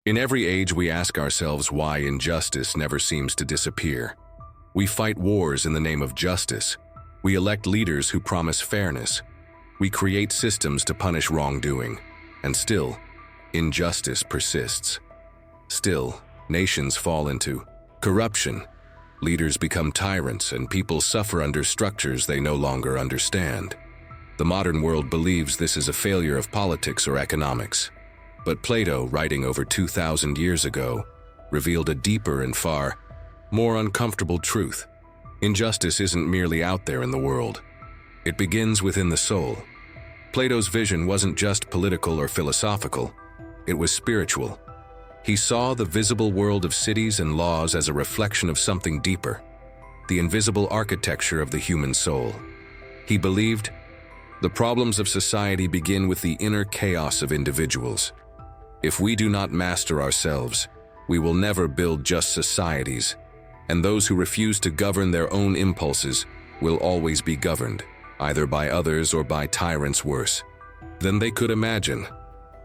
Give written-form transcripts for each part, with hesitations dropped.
In every age, we ask ourselves why injustice never seems to disappear. We fight wars in the name of justice. We elect leaders who promise fairness. We create systems to punish wrongdoing. And still, injustice persists. Still, nations fall into corruption. Leaders become tyrants, and people suffer under structures they no longer understand. The modern world believes this is a failure of politics or economics. But Plato, writing over 2,000 years ago, revealed a deeper and far more uncomfortable truth. Injustice isn't merely out there in the world. It begins within the soul. Plato's vision wasn't just political or philosophical, it was spiritual. He saw the visible world of cities and laws as a reflection of something deeper, the invisible architecture of the human soul. He believed the problems of society begin with the inner chaos of individuals. If we do not master ourselves, we will never build just societies, and those who refuse to govern their own impulses will always be governed, either by others or by tyrants worse than they could imagine.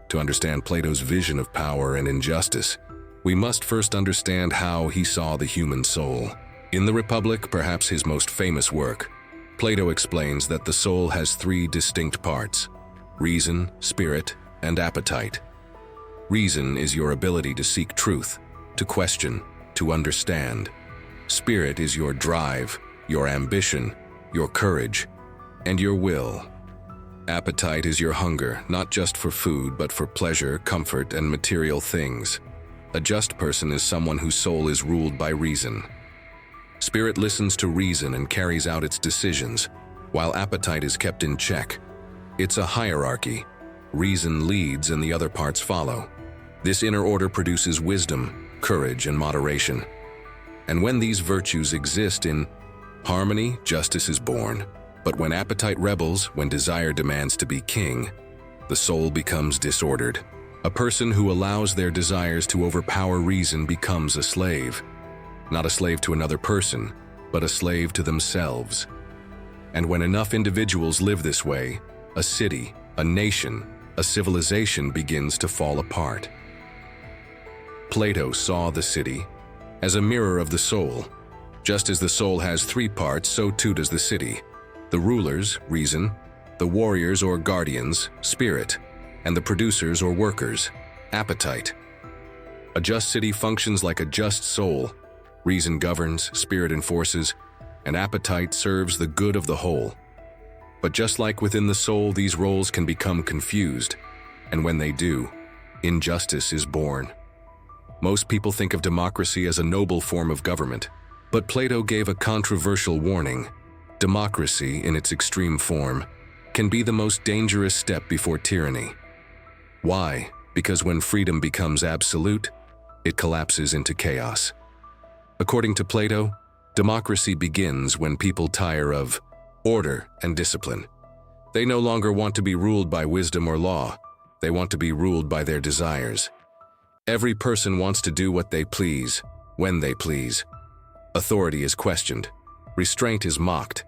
To understand Plato's vision of power and injustice, we must first understand how he saw the human soul. In the Republic, perhaps his most famous work, Plato explains that the soul has three distinct parts: reason, spirit, and appetite. Reason is your ability to seek truth, to question, to understand. Spirit is your drive, your ambition, your courage, and your will. Appetite is your hunger, not just for food, but for pleasure, comfort, and material things. A just person is someone whose soul is ruled by reason. Spirit listens to reason and carries out its decisions, while appetite is kept in check. It's a hierarchy. Reason leads and the other parts follow. This inner order produces wisdom, courage, and moderation. And when these virtues exist in harmony, justice is born. But when appetite rebels, when desire demands to be king, the soul becomes disordered. A person who allows their desires to overpower reason becomes a slave. Not a slave to another person, but a slave to themselves. And when enough individuals live this way, a city, a nation, a civilization begins to fall apart. Plato saw the city as a mirror of the soul. Just as the soul has three parts, so too does the city. The rulers, reason; the warriors or guardians, spirit; and the producers or workers, appetite. A just city functions like a just soul. Reason governs, spirit enforces, and appetite serves the good of the whole. But just like within the soul, these roles can become confused, and when they do, injustice is born. Most people think of democracy as a noble form of government, but Plato gave a controversial warning. Democracy, in its extreme form, can be the most dangerous step before tyranny. Why? Because when freedom becomes absolute, it collapses into chaos. According to Plato, democracy begins when people tire of order and discipline. They no longer want to be ruled by wisdom or law. They want to be ruled by their desires. Every person wants to do what they please, when they please. Authority is questioned. Restraint is mocked.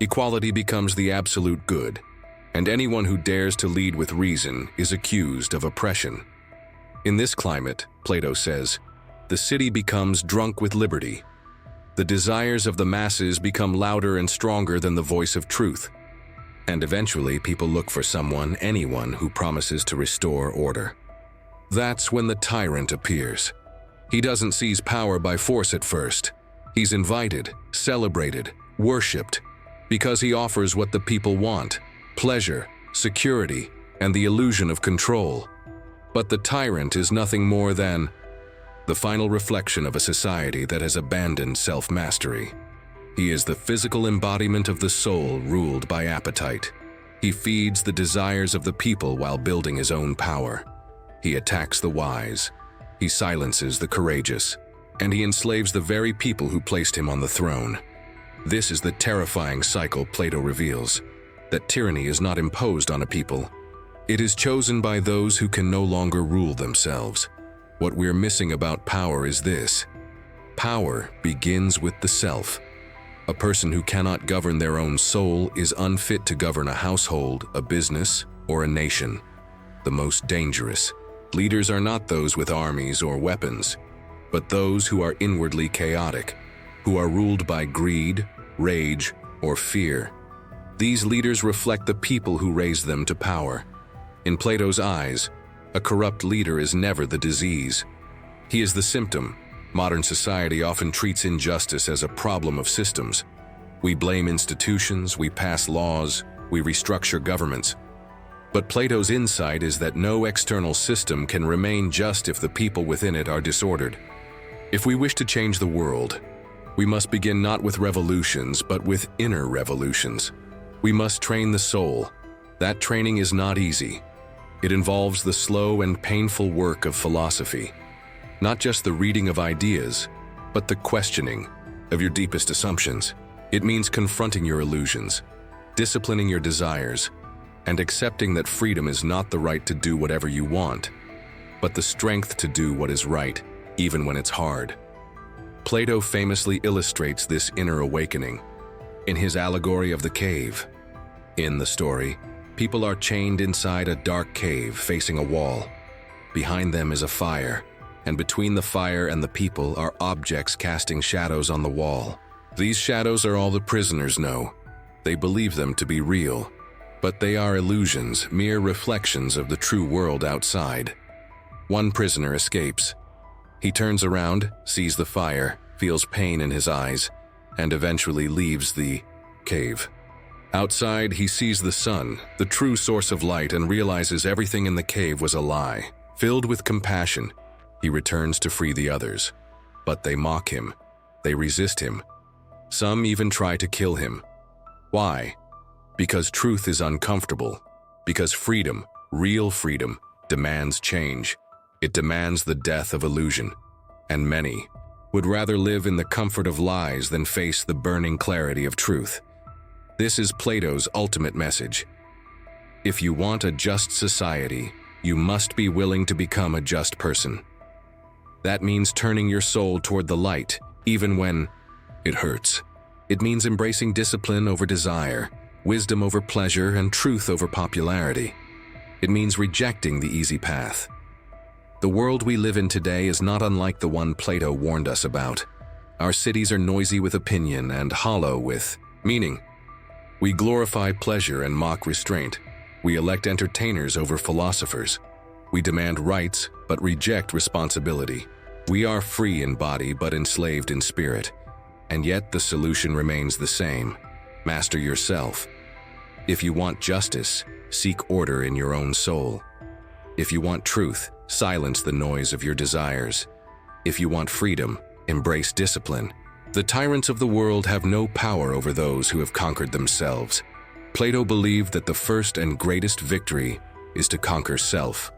Equality becomes the absolute good, and anyone who dares to lead with reason is accused of oppression. In this climate, Plato says, the city becomes drunk with liberty. The desires of the masses become louder and stronger than the voice of truth. And eventually, people look for anyone who promises to restore order. That's when the tyrant appears. He doesn't seize power by force at first. He's invited, celebrated, worshipped, because he offers what the people want: pleasure, security, and the illusion of control. But the tyrant is nothing more than the final reflection of a society that has abandoned self-mastery. He is the physical embodiment of the soul ruled by appetite. He feeds the desires of the people while building his own power. He attacks the wise. He silences the courageous. And he enslaves the very people who placed him on the throne. This is the terrifying cycle Plato reveals, that tyranny is not imposed on a people. It is chosen by those who can no longer rule themselves. What we're missing about power is this: power begins with the self. A person who cannot govern their own soul is unfit to govern a household, a business, or a nation. The most dangerous, Leaders are not those with armies or weapons, but those who are inwardly chaotic, who are ruled by greed, rage, or fear. These leaders reflect the people who raised them to power. In Plato's eyes, a corrupt leader is never the disease. He is the symptom. Modern society often treats injustice as a problem of systems. We blame institutions, we pass laws, we restructure governments. But Plato's insight is that no external system can remain just if the people within it are disordered. If we wish to change the world, we must begin not with revolutions, but with inner revolutions. We must train the soul. That training is not easy. It involves the slow and painful work of philosophy. Not just the reading of ideas, but the questioning of your deepest assumptions. It means confronting your illusions, disciplining your desires, and accepting that freedom is not the right to do whatever you want, but the strength to do what is right, even when it's hard. Plato famously illustrates this inner awakening in his allegory of the cave. In the story, people are chained inside a dark cave facing a wall. Behind them is a fire, and between the fire and the people are objects casting shadows on the wall. These shadows are all the prisoners know. They believe them to be real, but they are illusions, mere reflections of the true world outside. One prisoner escapes. He turns around, sees the fire, feels pain in his eyes, and eventually leaves the cave. Outside, he sees the sun, the true source of light, and realizes everything in the cave was a lie. Filled with compassion, he returns to free the others. But they mock him. They resist him. Some even try to kill him. Why? Because truth is uncomfortable. Because freedom, real freedom, demands change. It demands the death of illusion. And many would rather live in the comfort of lies than face the burning clarity of truth. This is Plato's ultimate message. If you want a just society, you must be willing to become a just person. That means turning your soul toward the light, even when it hurts. It means embracing discipline over desire, wisdom over pleasure, and truth over popularity. It means rejecting the easy path. The world we live in today is not unlike the one Plato warned us about. Our cities are noisy with opinion and hollow with meaning. We glorify pleasure and mock restraint. We elect entertainers over philosophers. We demand rights but reject responsibility. We are free in body but enslaved in spirit. And yet the solution remains the same. Master yourself. If you want justice, seek order in your own soul. If you want truth, silence the noise of your desires. If you want freedom, embrace discipline. The tyrants of the world have no power over those who have conquered themselves. Plato believed that the first and greatest victory is to conquer self,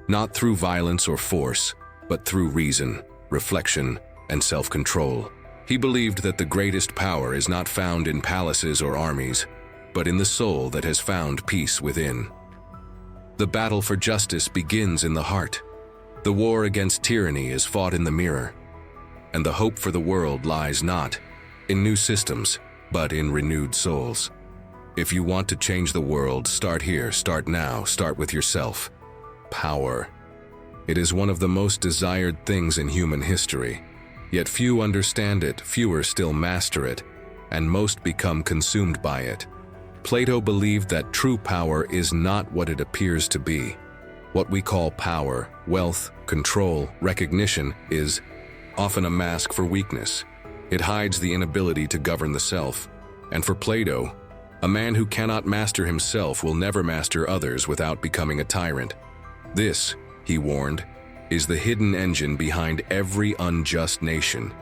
not through violence or force, but through reason, reflection, and self-control. He believed that the greatest power is not found in palaces or armies, but in the soul that has found peace within. The battle for justice begins in the heart. The war against tyranny is fought in the mirror. And the hope for the world lies not in new systems, but in renewed souls. If you want to change the world, start here, start now, start with yourself. Power. It is one of the most desired things in human history. Yet few understand it, fewer still master it, and most become consumed by it. Plato believed that true power is not what it appears to be. What we call power, wealth, control, recognition is often a mask for weakness. It hides the inability to govern the self. And for Plato, a man who cannot master himself will never master others without becoming a tyrant. This, he warned, is the hidden engine behind every unjust nation.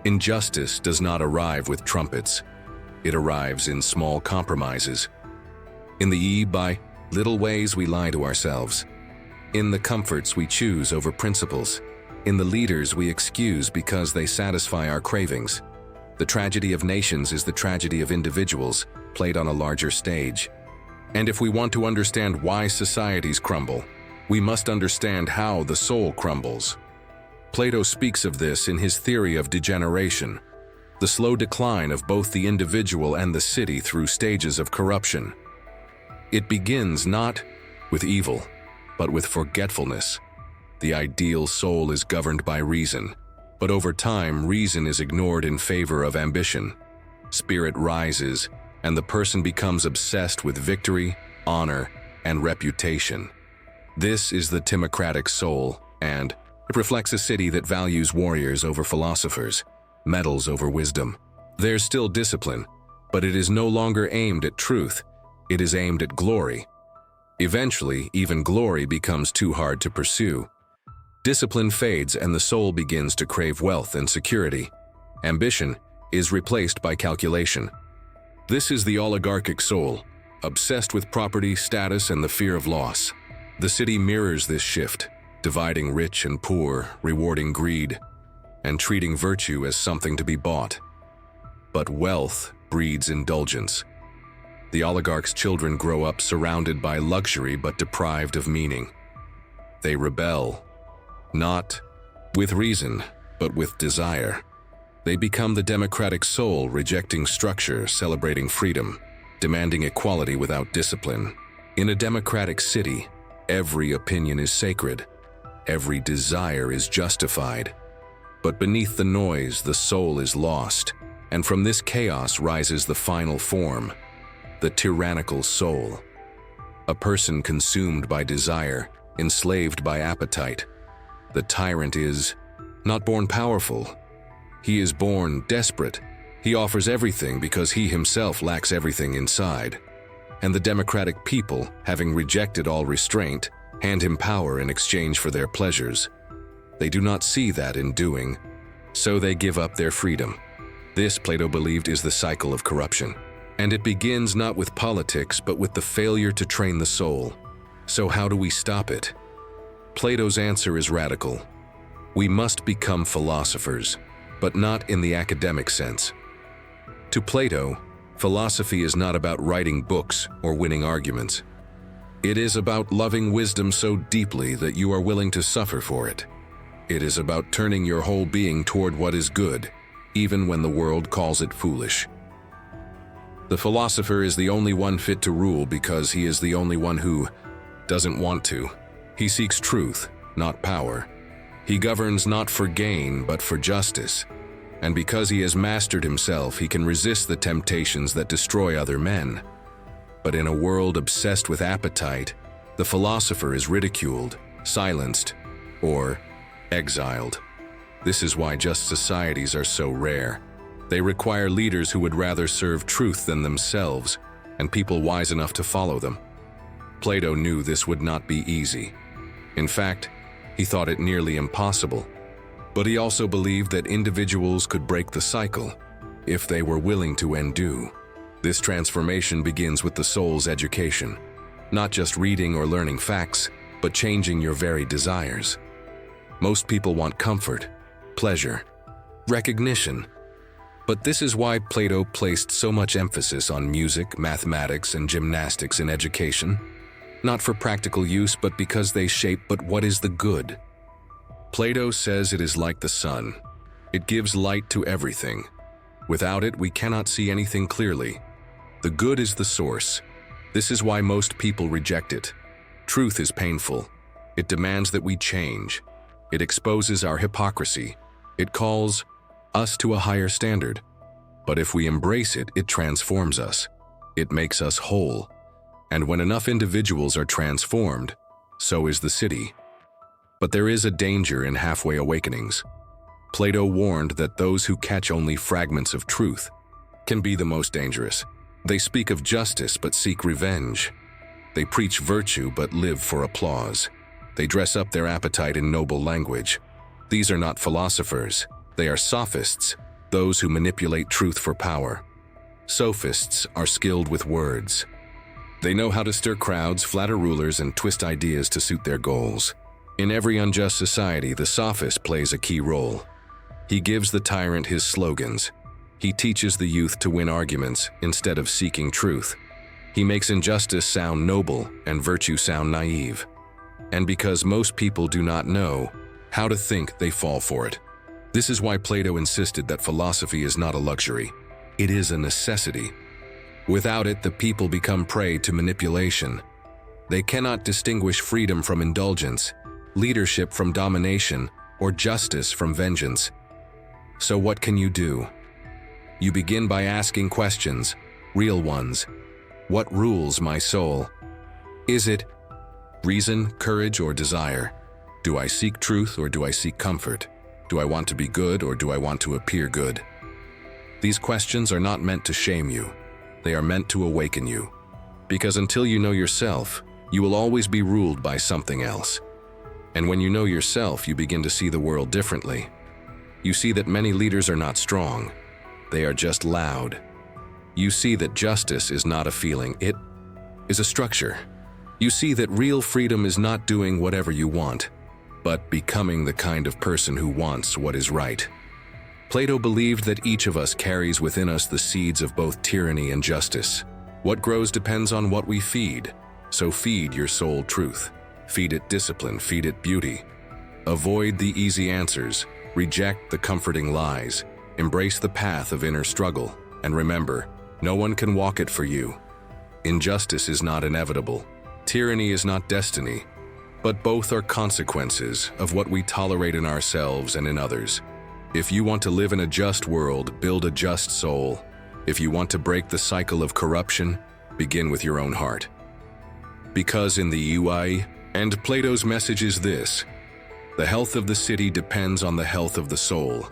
Injustice does not arrive with trumpets. It arrives in small compromises. In by little ways we lie to ourselves. In the comforts we choose over principles. In the leaders we excuse because they satisfy our cravings. The tragedy of nations is the tragedy of individuals, played on a larger stage. And if we want to understand why societies crumble, we must understand how the soul crumbles. Plato speaks of this in his theory of degeneration, the slow decline of both the individual and the city through stages of corruption. It begins not with evil, but with forgetfulness. The ideal soul is governed by reason, but over time, reason is ignored in favor of ambition. Spirit rises, and the person becomes obsessed with victory, honor, and reputation. This is the timocratic soul, and it reflects a city that values warriors over philosophers, medals over wisdom. There's still discipline, but it is no longer aimed at truth, it is aimed at glory. Eventually, even glory becomes too hard to pursue. Discipline fades and the soul begins to crave wealth and security. Ambition is replaced by calculation. This is the oligarchic soul, obsessed with property, status, and the fear of loss. The city mirrors this shift, dividing rich and poor, rewarding greed, and treating virtue as something to be bought. But wealth breeds indulgence. The oligarch's children grow up surrounded by luxury but deprived of meaning. They rebel, not with reason, but with desire. They become the democratic soul, rejecting structure, celebrating freedom, demanding equality without discipline. In a democratic city, every opinion is sacred, every desire is justified. But beneath the noise, the soul is lost, and from this chaos rises the final form, the tyrannical soul. A person consumed by desire, enslaved by appetite. The tyrant is not born powerful. He is born desperate. He offers everything because he himself lacks everything inside. And the democratic people, having rejected all restraint, hand him power in exchange for their pleasures. They do not see that in doing, so they give up their freedom. This, Plato believed, is the cycle of corruption. And it begins not with politics, but with the failure to train the soul. So how do we stop it? Plato's answer is radical. We must become philosophers, but not in the academic sense. To Plato, philosophy is not about writing books or winning arguments. It is about loving wisdom so deeply that you are willing to suffer for it. It is about turning your whole being toward what is good, even when the world calls it foolish. The philosopher is the only one fit to rule because he is the only one who doesn't want to. He seeks truth, not power. He governs not for gain, but for justice. And because he has mastered himself, he can resist the temptations that destroy other men. But in a world obsessed with appetite, the philosopher is ridiculed, silenced, or exiled. This is why just societies are so rare. They require leaders who would rather serve truth than themselves, and people wise enough to follow them. Plato knew this would not be easy. In fact, he thought it nearly impossible. But he also believed that individuals could break the cycle if they were willing to undo. This transformation begins with the soul's education, not just reading or learning facts, but changing your very desires. Most people want comfort, pleasure, recognition. But this is why Plato placed so much emphasis on music, mathematics, and gymnastics in education. Not for practical use, but because they shape but what is the good. Plato says it is like the sun. It gives light to everything. Without it, we cannot see anything clearly. The good is the source. This is why most people reject it. Truth is painful. It demands that we change. It exposes our hypocrisy. It calls us to a higher standard. But if we embrace it, it transforms us. It makes us whole. And when enough individuals are transformed, so is the city. But there is a danger in halfway awakenings. Plato warned that those who catch only fragments of truth can be the most dangerous. They speak of justice but seek revenge. They preach virtue but live for applause. They dress up their appetite in noble language. These are not philosophers. They are sophists, those who manipulate truth for power. Sophists are skilled with words. They know how to stir crowds, flatter rulers, and twist ideas to suit their goals. In every unjust society, the sophist plays a key role. He gives the tyrant his slogans. He teaches the youth to win arguments instead of seeking truth. He makes injustice sound noble and virtue sound naive. And because most people do not know how to think, they fall for it. This is why Plato insisted that philosophy is not a luxury. It is a necessity. Without it, the people become prey to manipulation. They cannot distinguish freedom from indulgence, leadership from domination, or justice from vengeance. So what can you do? You begin by asking questions, real ones. What rules my soul? Is it reason, courage, or desire? Do I seek truth or do I seek comfort? Do I want to be good or do I want to appear good? These questions are not meant to shame you. They are meant to awaken you. Because until you know yourself, you will always be ruled by something else. And when you know yourself, you begin to see the world differently. You see that many leaders are not strong. They are just loud. You see that justice is not a feeling, it is a structure. You see that real freedom is not doing whatever you want, but becoming the kind of person who wants what is right. Plato believed that each of us carries within us the seeds of both tyranny and justice. What grows depends on what we feed, so feed your soul truth. Feed it discipline, feed it beauty. Avoid the easy answers, reject the comforting lies, embrace the path of inner struggle, and remember, no one can walk it for you. Injustice is not inevitable. Tyranny is not destiny, but both are consequences of what we tolerate in ourselves and in others. If you want to live in a just world, build a just soul. If you want to break the cycle of corruption, begin with your own heart. Because in the UI, and Plato's message is this: the health of the city depends on the health of the soul,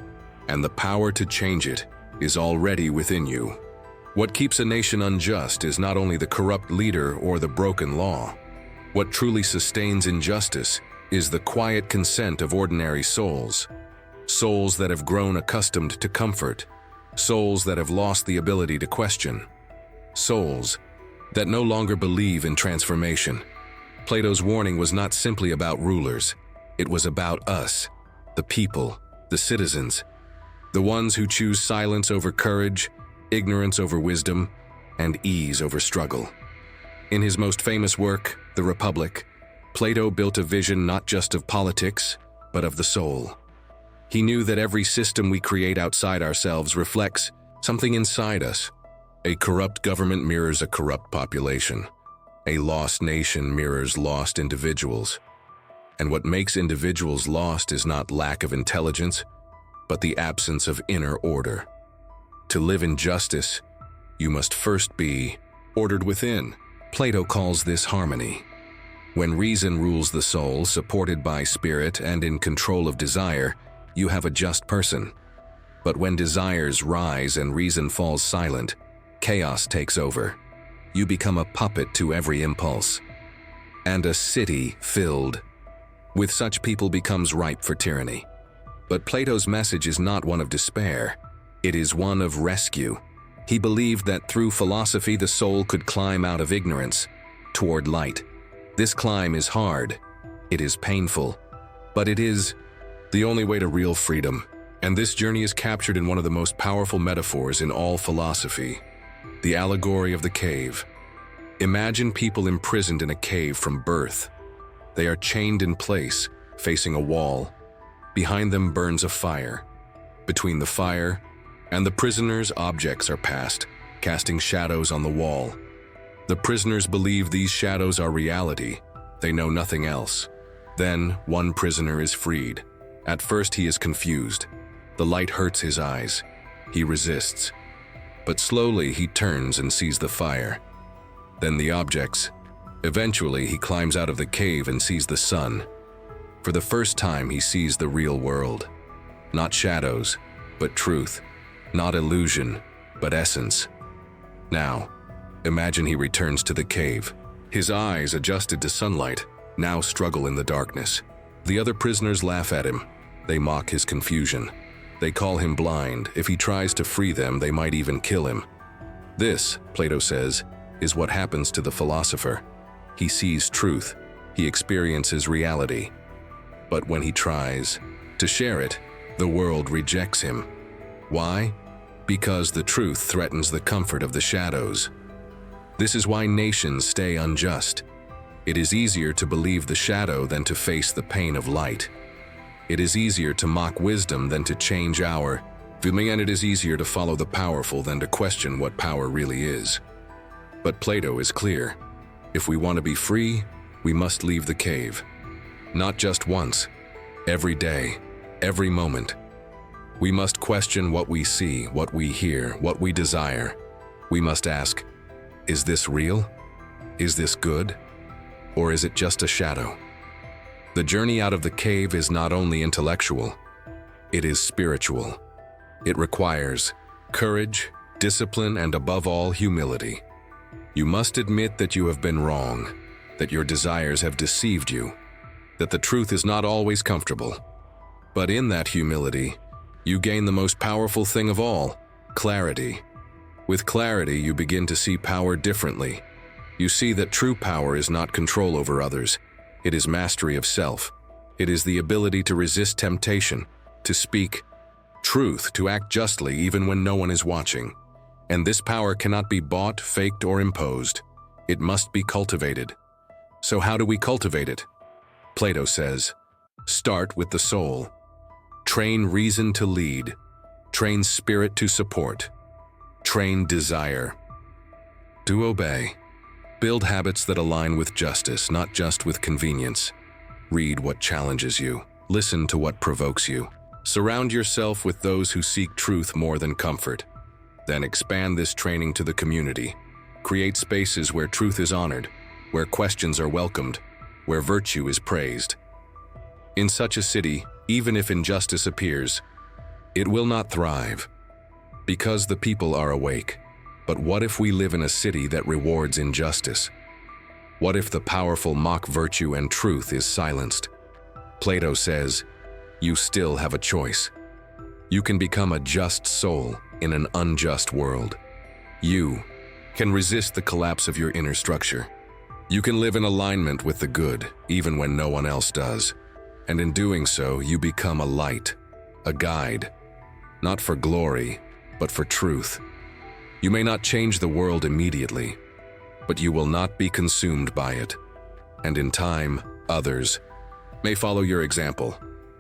and the power to change it is already within you. What keeps a nation unjust is not only the corrupt leader or the broken law. What truly sustains injustice is the quiet consent of ordinary souls. Souls that have grown accustomed to comfort. Souls that have lost the ability to question. Souls that no longer believe in transformation. Plato's warning was not simply about rulers. It was about us, the people, the citizens, the ones who choose silence over courage, ignorance over wisdom, and ease over struggle. In his most famous work, The Republic, Plato built a vision not just of politics, but of the soul. He knew that every system we create outside ourselves reflects something inside us. A corrupt government mirrors a corrupt population. A lost nation mirrors lost individuals. And what makes individuals lost is not lack of intelligence, but the absence of inner order. To live in justice, you must first be ordered within. Plato calls this harmony. When reason rules the soul, supported by spirit and in control of desire, you have a just person. But when desires rise and reason falls silent, chaos takes over. You become a puppet to every impulse. And a city filled with such people becomes ripe for tyranny. But Plato's message is not one of despair. It is one of rescue. He believed that through philosophy the soul could climb out of ignorance toward light. This climb is hard, it is painful, but it is the only way to real freedom. And this journey is captured in one of the most powerful metaphors in all philosophy, the allegory of the cave. Imagine people imprisoned in a cave from birth. They are chained in place, facing a wall. Behind them burns a fire. Between the fire and the prisoners, objects are passed, casting shadows on the wall. The prisoners believe these shadows are reality. They know nothing else. Then one prisoner is freed. At first he is confused. The light hurts his eyes. He resists. But slowly he turns and sees the fire. Then the objects. Eventually he climbs out of the cave and sees the sun. For the first time he sees the real world. Not shadows, but truth. Not illusion, but essence. Now, imagine he returns to the cave. His eyes, adjusted to sunlight, now struggle in the darkness. The other prisoners laugh at him. They mock his confusion. They call him blind. If he tries to free them, they might even kill him. This, Plato says, is what happens to the philosopher. He sees truth. He experiences reality. But when he tries to share it, the world rejects him. Why? Because the truth threatens the comfort of the shadows. This is why nations stay unjust. It is easier to believe the shadow than to face the pain of light. It is easier to mock wisdom than to change our feeling, and it is easier to follow the powerful than to question what power really is. But Plato is clear. If we want to be free, we must leave the cave. Not just once, every day, every moment. We must question what we see, what we hear, what we desire. We must ask, is this real? Is this good? Or is it just a shadow? The journey out of the cave is not only intellectual, it is spiritual. It requires courage, discipline, and above all, humility. You must admit that you have been wrong, that your desires have deceived you, that the truth is not always comfortable. But in that humility, you gain the most powerful thing of all, clarity. With clarity, you begin to see power differently. You see that true power is not control over others. It is mastery of self. It is the ability to resist temptation, to speak truth, to act justly even when no one is watching. And this power cannot be bought, faked, or imposed. It must be cultivated. So how do we cultivate it? Plato says, start with the soul. Train reason to lead. Train spirit to support. Train desire. Do obey. Build habits that align with justice, not just with convenience. Read what challenges you. Listen to what provokes you. Surround yourself with those who seek truth more than comfort. Then expand this training to the community. Create spaces where truth is honored, where questions are welcomed, where virtue is praised. In such a city, even if injustice appears, it will not thrive, because the people are awake. But what if we live in a city that rewards injustice? What if the powerful mock virtue and truth is silenced? Plato says, you still have a choice. You can become a just soul in an unjust world. You can resist the collapse of your inner structure. You can live in alignment with the good, even when no one else does. And in doing so, you become a light, a guide, not for glory, but for truth. You may not change the world immediately, but you will not be consumed by it. And in time, others may follow your example.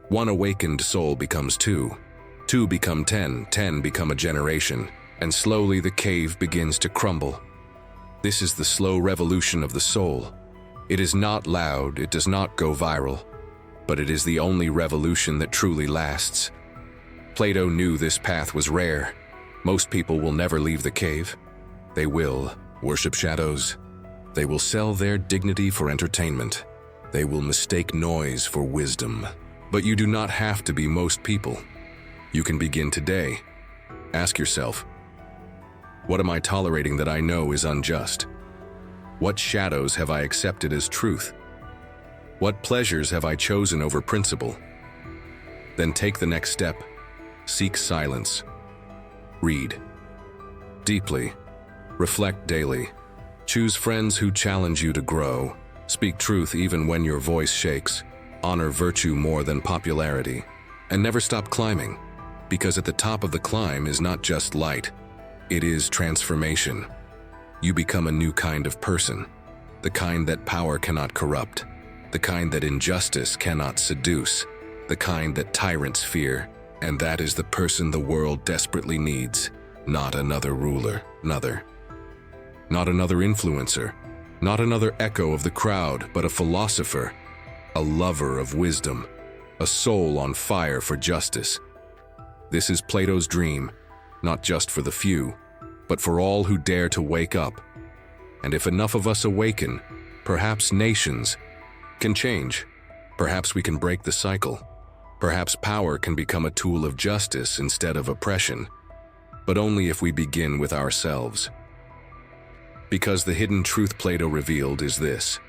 One awakened soul becomes two, two become 10, 10 become a generation, and slowly the cave begins to crumble. This is the slow revolution of the soul. It is not loud, it does not go viral, but it is the only revolution that truly lasts. Plato knew this path was rare. Most people will never leave the cave. They will worship shadows. They will sell their dignity for entertainment. They will mistake noise for wisdom. But you do not have to be most people. You can begin today. Ask yourself, what am I tolerating that I know is unjust? What shadows have I accepted as truth? What pleasures have I chosen over principle? Then take the next step. Seek silence. Read deeply. Reflect daily. Choose friends who challenge you to grow. Speak truth even when your voice shakes. Honor virtue more than popularity. And never stop climbing, because at the top of the climb is not just light, it is transformation. You become a new kind of person, the kind that power cannot corrupt, the kind that injustice cannot seduce, the kind that tyrants fear, and that is the person the world desperately needs. Not another ruler, not another influencer, not another echo of the crowd, but a philosopher, a lover of wisdom, a soul on fire for justice. This is Plato's dream, not just for the few, but for all who dare to wake up. And if enough of us awaken, perhaps nations can change. Perhaps we can break the cycle. Perhaps power can become a tool of justice instead of oppression, but only if we begin with ourselves. Because the hidden truth Plato revealed is this: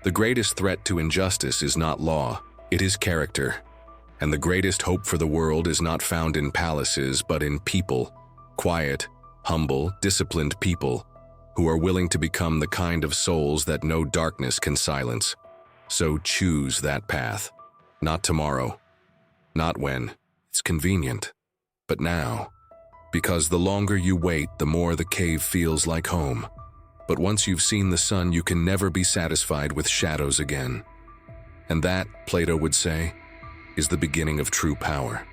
the greatest threat to injustice is not law, it is character. And the greatest hope for the world is not found in palaces, but in people, quiet, humble, disciplined people, who are willing to become the kind of souls that no darkness can silence. So choose that path. Not tomorrow, not when it's convenient, but now. Because the longer you wait, the more the cave feels like home. But once you've seen the sun, you can never be satisfied with shadows again. And that, Plato would say, is the beginning of true power.